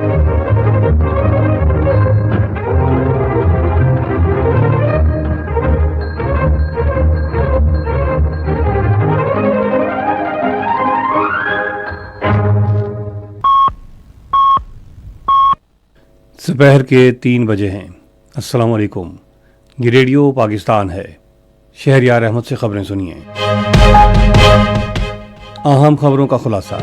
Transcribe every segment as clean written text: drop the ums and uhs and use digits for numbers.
दोपहر के 3 बजे हैं। अस्सलाम वालेकुम। ये रेडियो पाकिस्तान है। शहरयार अहमद से खबरें सुनिए। अहम खबरों का खुलासा।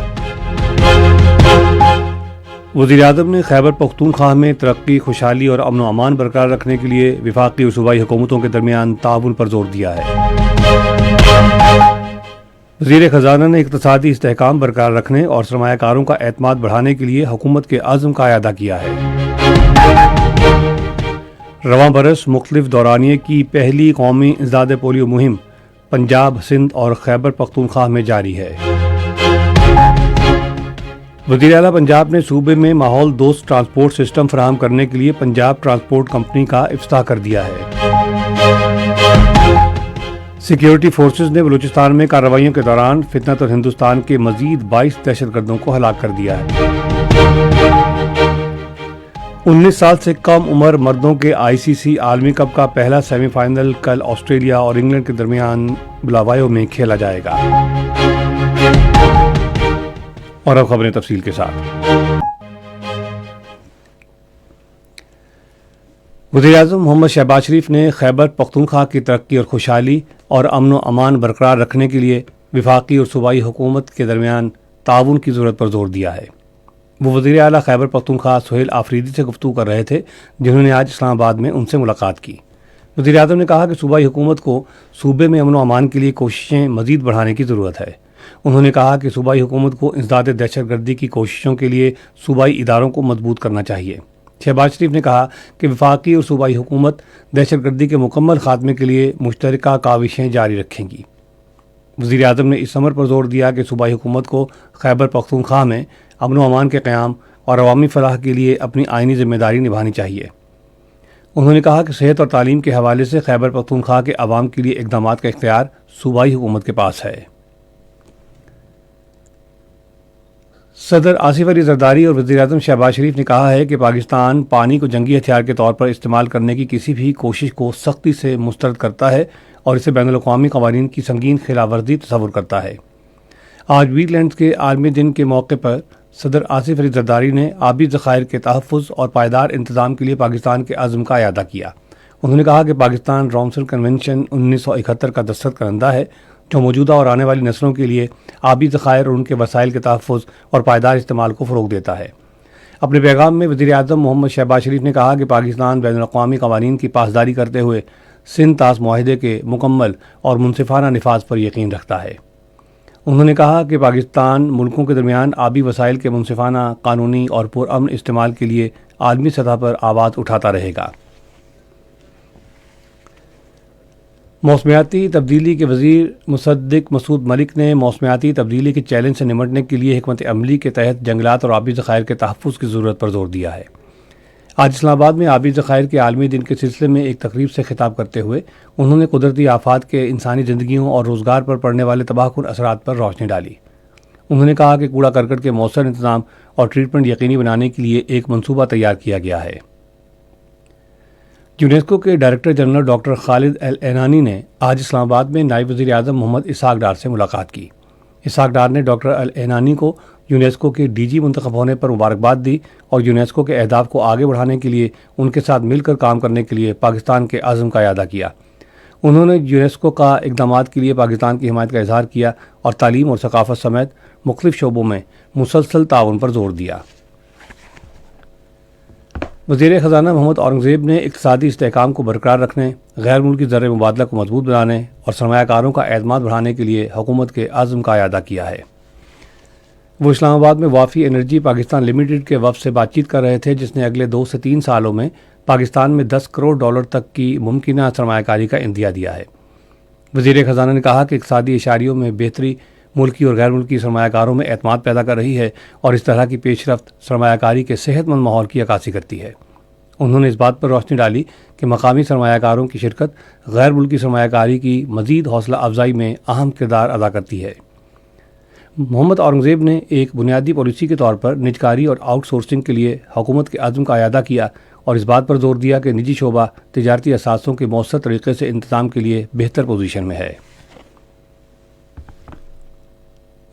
वज़ीर-ए-आज़म ने खैबर पख्तूनख्वा में तरक्की, खुशहाली और अमन व अमान बरकरार रखने के लिए वफाकी और सूबाई हुकूमतों के दरमियान ताउन पर जोर दिया है। वज़ीर ख़ज़ाना ने इक़्तिसादी इस्तेहकाम बरकरार रखने और सरमायाकारों का एतमाद बढ़ाने के लिए हुकूमत के अज़्म का अदा किया है। रवां बरस मुख्तलिफ दौरानिए की पहली कौमी इंसदाद पोलियो मुहिम पंजाब, सिंध और खैबर पख्तूनख्वा में जारी है। वज़ीर आला पंजाब ने सूबे में माहौल दोस्त ट्रांसपोर्ट सिस्टम फराहम करने के लिए पंजाब ट्रांसपोर्ट कंपनी का इफ्तिताह कर दिया है। सिक्योरिटी फोर्सेज ने बलूचिस्तान में कार्रवाइयों के दौरान फितनत और हिंदुस्तान के मजीद 22 दहशतगर्दों को हलाक कर दिया है। 19 साल से कम उम्र मर्दों के ICC आलमी कप का पहला सेमीफाइनल कल ऑस्ट्रेलिया और इंग्लैंड के दरमियान बुलावायो में खेला जाएगा। और अब खबरें तफसील के साथ। वज़ीर-ए-आज़म मोहम्मद शहबाज शरीफ ने खैबर पख्तूनख्वा की तरक्की और खुशहाली और अमन व अमान बरकरार रखने के लिए वफाकी और सूबाई हुकूमत के दरमियान ताउन की ज़रूरत पर जोर दिया है। वो वज़ीर आला खैबर पख्तूनख्वा सुहेल आफरीदी से गुफ्तगू कर रहे थे, जिन्होंने आज इस्लामाबाद में उनसे मुलाकात की। वज़ीर-ए-आज़म ने कहा कि सूबाई हुकूमत को सूबे में अमन व अमान के लिए कोशिशें मज़ीद बढ़ाने की ज़रूरत है। उन्होंने कहा कि सूबाई हुकूमत को इंसदाद दहशतगर्दी की कोशिशों के लिए सूबाई इदारों को मजबूत करना चाहिए। शहबाज शरीफ ने कहा कि वफाकी और सूबाई हुकूमत दहशतगर्दी के मुकम्मल खात्मे के लिए मुश्तरका काविशें जारी रखेंगी। वज़ीर-ए-आज़म ने इस अमर पर जोर दिया कि सूबाई हुकूमत को खैबर पख्तूनख्वा में अमन व अमान के क़याम और अवामी फलाह के लिए अपनी आइनी ज़िम्मेदारी निभानी चाहिए। उन्होंने कहा कि सेहत और तालीम के हवाले से खैबर पख्तूनख्वा के अवाम के लिए इक़दामात का इख्तियार सूबाई हुकूमत के पास है। सदर आसिफ अली ज़रदारी और वज़ीर-ए-आज़म शहबाज शरीफ ने कहा है कि पाकिस्तान पानी को जंगी हथियार के तौर पर इस्तेमाल करने की किसी भी कोशिश को सख्ती से मुस्तरद करता है और इसे बैनुल-अक़वामी क़वानीन की संगीन खिलाफवर्जी तस्वुर करता है। आज वीटलैंड्स के आलमी दिन के मौके पर सदर आसिफ अली ज़रदारी ने आबी ज़खायर के तहफ़्फ़ुज़ और पायदार इंतज़ाम के लिए पाकिस्तान के अज़्म का अदा किया। उन्होंने कहा कि पाकिस्तान रॉमसर कन्वेंशन 1971 का दस्तखत करंदा है, जो मौजूदा और आने वाली नस्लों के लिए आबी ज़खायर और उनके वसाइल के तहफ़्फ़ुज़ और पायदार इस्तेमाल को फ़रोग़ देता है। अपने पैगाम में वज़ीर-ए-आज़म मोहम्मद शहबाज शरीफ ने कहा कि पाकिस्तान बैनुल-अक़वामी क़वानीन की पासदारी करते हुए सिंध तास मुआहिदे के मुकम्मल और मुनसिफ़ाना निफ़ाज़ पर यकीन रखता है। उन्होंने कहा कि पाकिस्तान मुल्कों के दरमियान आबी वसाइल के मुनसिफ़ाना, कानूनी और पुरअमन इस्तेमाल के लिए आलमी सतह पर आवाज़ उठाता रहेगा। मौसमियाती तब्दीली के वज़ीर मुसद्दिक़ मसूद मलिक ने मौसमियाती तब्दीली के चैलेंज से निमटने के लिए हिकमत अमली के तहत जंगलात और आबी ज़खायर के तहफ़्फ़ुज़ की ज़रूरत पर जोर दिया है। आज इस्लामाबाद में आबी ज़खायर के आलमी दिन के सिलसिले में एक तकरीब से खिताब करते हुए उन्होंने कुदरती आफात के इंसानी ज़िंदगियों और रोज़गार पर पड़ने वाले तबाहकुन असरात पर रोशनी डाली। उन्होंने कहा कि कूड़ा करकट के मौसर इंतज़ाम और ट्रीटमेंट यकीनी बनाने के लिए एक मनसूबा तैयार किया गया है। यूनेस्को के डायरेक्टर जनरल डॉक्टर खालिद अल एनानी ने आज इस्लामाबाद में नायब वज़ीर-ए-आज़म मोहम्मद इसहाक डार से मुलाकात की। इसहाक डार ने डॉक्टर अल एनानी को यूनेस्को के DG मुंतखब होने पर मुबारकबाद दी और यूनेस्को के अहदाफ को आगे बढ़ाने के लिए उनके साथ मिलकर काम करने के लिए पाकिस्तान के अज़्म का अदा किया। उन्होंने यूनेस्को का इक़दामात के लिए पाकिस्तान की हिमायत का इज़हार किया और तालीम और सकाफ़त समेत मुख्तलिफ शोबों में मुसलसल ताउन पर जोर दिया। वज़ीर ख़ज़ाना मोहम्मद औरंगज़ेब ने इक़्तिसादी इस्तेहकाम को बरकरार रखने, गैर मुल्की ज़र मुबादला को मजबूत बनाने और सरमायाकारों का एतमाद बढ़ाने के लिए हुकूमत के अज़्म का अदा किया है। वो इस्लामाबाद में वाफ़ी एनर्जी पाकिस्तान लिमिटेड के वफ़द से बातचीत कर रहे थे, जिसने अगले 2 से 3 सालों में पाकिस्तान में $10 करोड़ तक की मुमकिना सरमायाकारी का इंदिया दिया है। वज़ीर ख़ज़ाना ने कहा कि इक़्तिसादी इशारियों में बेहतरी मुल्की और गैर मुल्की सरमायाकारों में एतमाद पैदा कर रही है और इस तरह की पेशरफ्त सरमायाकारी के सेहतमंद माहौल की अक्कासी करती है। उन्होंने इस बात पर रोशनी डाली कि मकामी सरमायाकारों की शिरकत गैर मुल्की सरमायाकारी की मज़ीद हौसला अफजाई में अहम किरदार अदा करती है। محمد اورنگزیب نے ایک بنیادی پالیسی کے طور پر نجکاری اور آؤٹ سورسنگ کے لیے حکومت کے عزم کا اعادہ کیا اور اس بات پر زور دیا کہ نجی شعبہ تجارتی اثاثوں کے مؤثر طریقے سے انتظام کے لیے بہتر پوزیشن میں ہے۔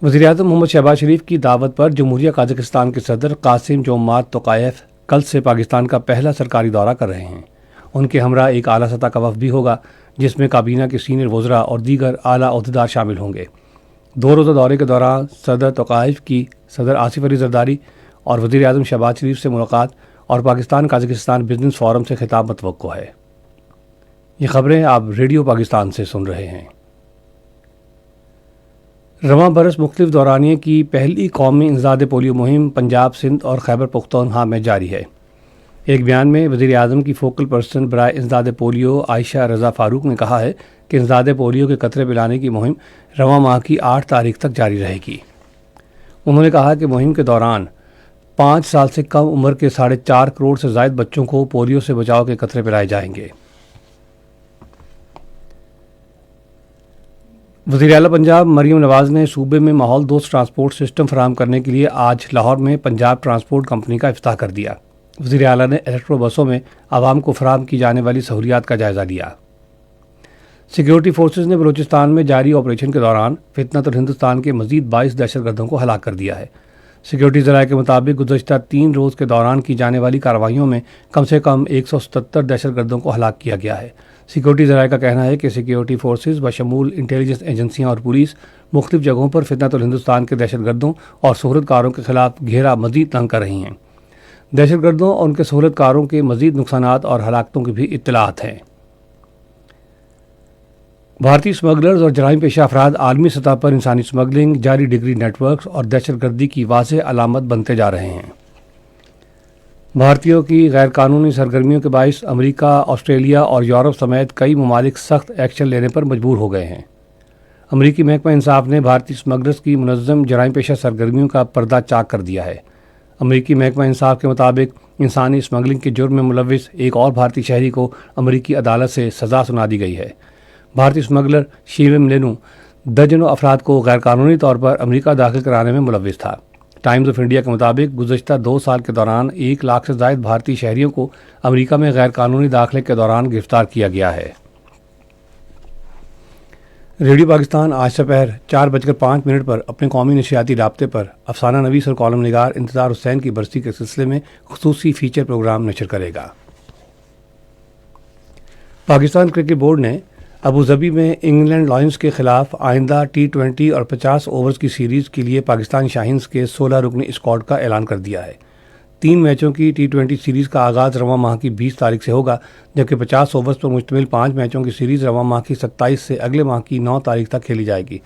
وزیراعظم محمد شہباز شریف کی دعوت پر جمہوریہ قازقستان کے صدر قاسم جومارت توقایف کل سے پاکستان کا پہلا سرکاری دورہ کر رہے ہیں۔ ان کے ہمراہ ایک اعلیٰ سطح کا وفد بھی ہوگا جس میں کابینہ کے سینئر وزراء اور دیگر اعلیٰ عہدیدار شامل ہوں گے۔ 2 روزہ دورے کے دوران صدر توقایف کی صدر آصف علی زرداری اور وزیر اعظم شہباز شریف سے ملاقات اور پاکستان قازقستان بزنس فورم سے خطاب متوقع ہے۔ یہ خبریں آپ ریڈیو پاکستان سے سن رہے ہیں۔ رواں برس مختلف دورانیے کی پہلی قومی انسداد پولیو مہم پنجاب، سندھ اور خیبر پختونخوا میں جاری ہے۔ ایک بیان میں وزیر اعظم کی فوکل پرسن برائے انسداد پولیو عائشہ رضا فاروق نے کہا ہے کہ انسداد پولیو کے قطرے پلانے کی مہم رواں ماہ کی 8 تاریخ تک جاری رہے گی۔ انہوں نے کہا کہ مہم کے دوران 5 سال سے کم عمر کے 4.5 کروڑ سے زائد بچوں کو پولیو سے بچاؤ کے قطرے پلائے جائیں گے۔ وزیر اعلیٰ پنجاب مریم نواز نے صوبے میں ماحول دوست ٹرانسپورٹ سسٹم فراہم کرنے کے لیے آج لاہور میں پنجاب ٹرانسپورٹ کمپنی کا افتتاح کر دیا۔ وزیر اعلیٰ نے الیکٹرو بسوں میں عوام کو فراہم کی جانے والی سہولیات کا جائزہ لیا۔ سیکیورٹی فورسز نے بلوچستان میں جاری آپریشن کے دوران فتنۃ الہندوستان کے مزید 22 دہشت گردوں کو ہلاک کر دیا ہے۔ سیکیورٹی ذرائع کے مطابق گزشتہ 3 روز کے دوران کی جانے والی کارروائیوں میں کم سے کم 177 دہشت گردوں کو ہلاک کیا گیا ہے۔ سیکیورٹی ذرائع کا کہنا ہے کہ سیکیورٹی فورسز بشمول انٹیلیجنس ایجنسیاں اور پولیس مختلف جگہوں پر فتنۃ الہندوستان کے دہشت گردوں اور سہولت کاروں کے خلاف گھیرا مزید تنگ کر رہی ہیں۔ دہشت گردوں اور ان کے سہولت کاروں کے مزید نقصانات اور ہلاکتوں کی بھی اطلاعات ہیں۔ بھارتی اسمگلرز اور جرائم پیشہ افراد عالمی سطح پر انسانی اسمگلنگ، جعلی ڈگری نیٹ ورکس اور دہشت گردی کی واضح علامت بنتے جا رہے ہیں۔ بھارتیوں کی غیر قانونی سرگرمیوں کے باعث امریکہ، آسٹریلیا اور یورپ سمیت کئی ممالک سخت ایکشن لینے پر مجبور ہو گئے ہیں۔ امریکی محکمہ انصاف نے بھارتی اسمگلرز کی منظم جرائم پیشہ سرگرمیوں کا پردہ چاک کر دیا ہے۔ امریکی محکمہ انصاف کے مطابق انسانی اسمگلنگ کے جرم میں ملوث ایک اور بھارتی شہری کو امریکی عدالت سے سزا سنا دی گئی ہے۔ بھارتی اسمگلر شیوم لینو درجنوں افراد کو غیر قانونی طور پر امریکہ داخل کرانے میں ملوث تھا۔ ٹائمز آف انڈیا کے مطابق گزشتہ 2 سال کے دوران 1 لاکھ سے زائد بھارتی شہریوں کو امریکہ میں غیر قانونی داخلے کے دوران گرفتار کیا گیا ہے۔ ریڈیو پاکستان آج دوپہر 4:05 پر اپنے قومی نشریاتی رابطے پر افسانہ نویس اور کالم نگار انتظار حسین کی برسی کے سلسلے میں خصوصی فیچر پروگرام نشر کرے گا۔ پاکستان کرکٹ بورڈ نے ابوظہبی میں انگلینڈ لائنز کے خلاف آئندہ T20 اور 50 اوورز کی سیریز کے لیے پاکستان شاہینز کے 16 رکنی اسکواڈ کا اعلان کر دیا ہے۔ 3 میچوں کی T20 سیریز کا آغاز رواں ماہ کی 20 تاریخ سے ہوگا، جبکہ 50 اوورز پر مشتمل 5 میچوں کی سیریز رواں ماہ کی 27 سے اگلے ماہ کی 9 تاریخ تک کھیلی جائے گی۔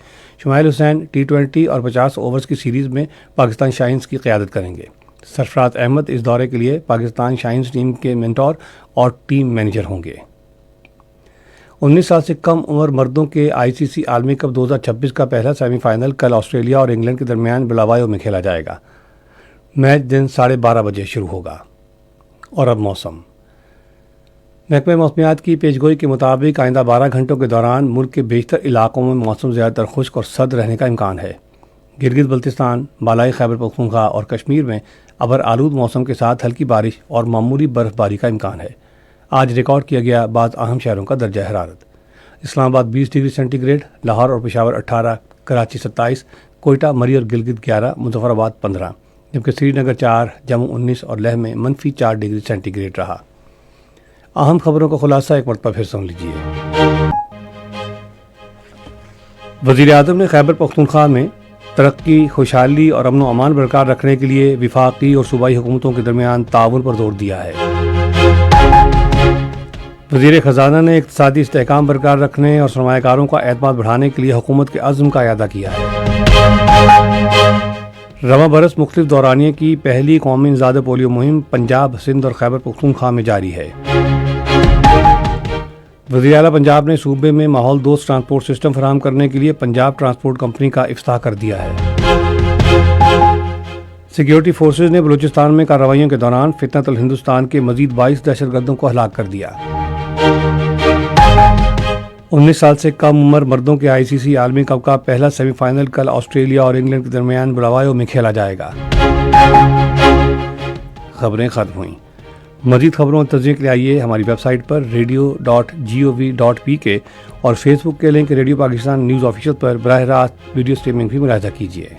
شمائل حسین T20 اور 50 اوورز کی سیریز میں پاکستان شاہینز کی قیادت کریں گے۔ سرفراز احمد اس دورے کے لیے پاکستان شاہینز ٹیم کے مینٹور اور ٹیم مینیجر ہوں گے۔ 19 سال سے کم عمر مردوں کے ICC عالمی کپ 2026 کا پہلا سیمی فائنل کل آسٹریلیا اور انگلینڈ کے درمیان بلاوایو میں کھیلا جائے گا۔ میچ دن 12:30 بجے شروع ہوگا۔ اور اب موسم۔ محکمہ موسمیات کی پیشگوئی کے مطابق آئندہ 12 گھنٹوں کے دوران ملک کے بیشتر علاقوں میں موسم زیادہ تر خشک اور سرد رہنے کا امکان ہے۔ گلگت بلتستان، بالائی خیبر پختونخوا اور کشمیر میں ابر آلود موسم کے ساتھ ہلکی بارش اور معمولی برف باری کا امکان ہے۔ آج ریکارڈ کیا گیا بعض اہم شہروں کا درجہ حرارت۔ اسلام آباد 20 ڈگری سینٹی گریڈ، لاہور اور پشاور 18، کراچی 27، کوئٹہ، مری اور گلگت 11، مظفر آباد 15، جبکہ سری نگر 4، جموں 19 اور لیہ میں -4 ڈگری سینٹی گریڈ رہا۔ اہم خبروں کا خلاصہ ایک مرتبہ پھر سن لیجیے۔ وزیر اعظم نے خیبر پختونخوا میں ترقی، خوشحالی اور امن و امان برقرار رکھنے کے لیے وفاقی اور صوبائی حکومتوں کے درمیان تعاون پر زور دیا ہے۔ وزیر خزانہ نے اقتصادی استحکام برقرار رکھنے اور سرمایہ کاروں کا اعتماد بڑھانے کے لیے حکومت کے عزم کا اعادہ کیا ہے۔ رواں برس مختلف دورانیے کی پہلی قومی انسداد پولیو مہم پنجاب، سندھ اور خیبر پختونخوا میں جاری ہے۔ وزیر اعلیٰ پنجاب نے صوبے میں ماحول دوست ٹرانسپورٹ سسٹم فراہم کرنے کے لیے پنجاب ٹرانسپورٹ کمپنی کا افتتاح کر دیا ہے۔ سیکیورٹی فورسز نے بلوچستان میں کارروائیوں کے دوران فتنۃ الہندوستان کے مزید 22 دہشت گردوں کو ہلاک کر دیا۔ 19 साल से कम उम्र मर्दों के आईसीसी आलमी कप का पहला सेमीफाइनल कल ऑस्ट्रेलिया और इंग्लैंड के दरमियान बुलावायो में खेला जाएगा। खबरें खत्म हुई। मजीद खबरों और तस्दीक के लिए आइए हमारी वेबसाइट पर radio.gov.pk और फेसबुक के link radio Pakistan news official पर बराह रास्त वीडियो स्ट्रीमिंग भी मुलाहिजा कीजिए।